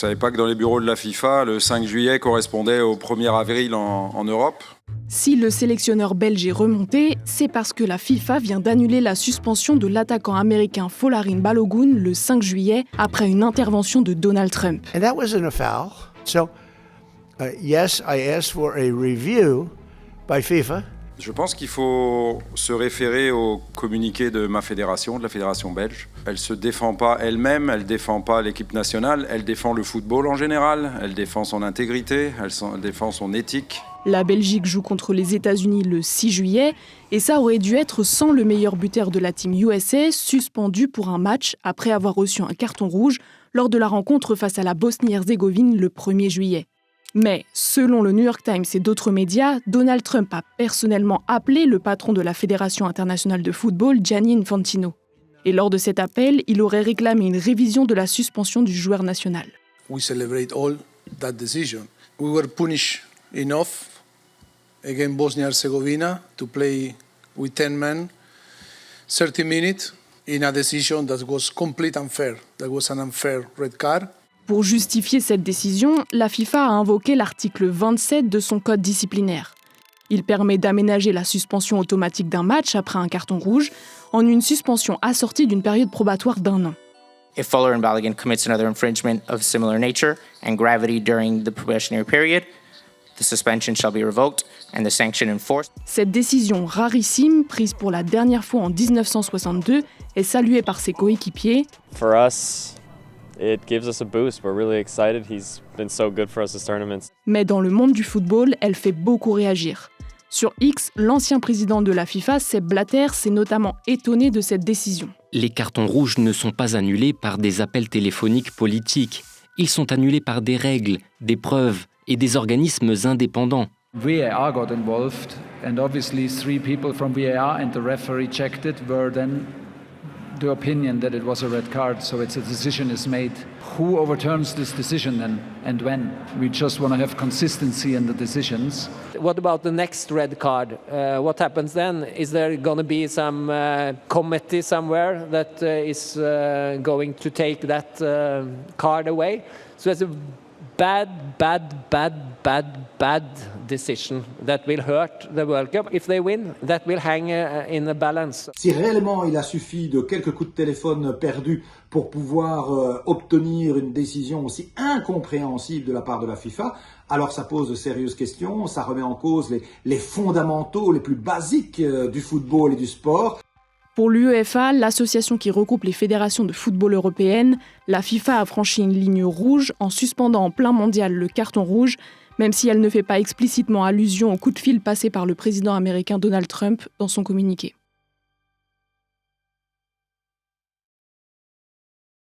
savez pas que dans les bureaux de la FIFA, le 5 juillet correspondait au 1er avril en Europe ? Si le sélectionneur belge est remonté, c'est parce que la FIFA vient d'annuler la suspension de l'attaquant américain Folarin Balogun le 5 juillet après une intervention de Donald Trump. And that wasn't a foul. So, yes, I asked for a review by FIFA. Je pense qu'il faut se référer au communiqué de ma fédération, de la fédération belge. Elle ne se défend pas elle-même, elle ne défend pas l'équipe nationale, elle défend le football en général, elle défend son intégrité, elle défend son éthique. La Belgique joue contre les États-Unis le 6 juillet et ça aurait dû être sans le meilleur buteur de la team USA, suspendu pour un match après avoir reçu un carton rouge lors de la rencontre face à la Bosnie-Herzégovine le 1er juillet. Mais, selon le New York Times et d'autres médias, Donald Trump a personnellement appelé le patron de la Fédération internationale de football, Gianni Infantino. Et lors de cet appel, il aurait réclamé une révision de la suspension du joueur national. We celebrate all that decision. We were punished enough against Bosnia-Herzegovina to play with 10 men, 30 minutes, in a decision that was completely unfair. That was an unfair red card. Pour justifier cette décision, la FIFA a invoqué l'article 27 de son code disciplinaire. Il permet d'aménager la suspension automatique d'un match après un carton rouge en une suspension assortie d'une période probatoire d'1 an. If Folarin Balogun commits another infringement of similar nature and gravity during the probationary period, the suspension shall be revoked and the sanction enforced. Cette décision rarissime, prise pour la dernière fois en 1962, est saluée par ses coéquipiers. For us, it gives us a boost. We're really excited. He's been so good for us this tournament. Mais dans le monde du football, elle fait beaucoup réagir. Sur X, l'ancien président de la FIFA, Sepp Blatter, s'est notamment étonné de cette décision. Les cartons rouges ne sont pas annulés par des appels téléphoniques politiques. Ils sont annulés par des règles, des preuves et des organismes indépendants. VAR got involved and obviously 3 people from VAR and the referee checked it were then the opinion that it was a red card, so it's a decision is made. Who overturns this decision then and when? We just want to have consistency in the decisions. What about the next red card? What happens then? Is there going to be some committee somewhere that is going to take that card away? So it's a bad decision that will hurt the World Cup. If they win, that will hang in a balance. Si réellement il a suffi de quelques coups de téléphone perdus pour pouvoir obtenir une décision aussi incompréhensible de la part de la FIFA, alors ça pose de sérieuses questions, ça remet en cause les fondamentaux les plus basiques du football et du sport. Pour l'UEFA, l'association qui regroupe les fédérations de football européennes, la FIFA a franchi une ligne rouge en suspendant en plein mondial le carton rouge, même si elle ne fait pas explicitement allusion au coup de fil passé par le président américain Donald Trump dans son communiqué.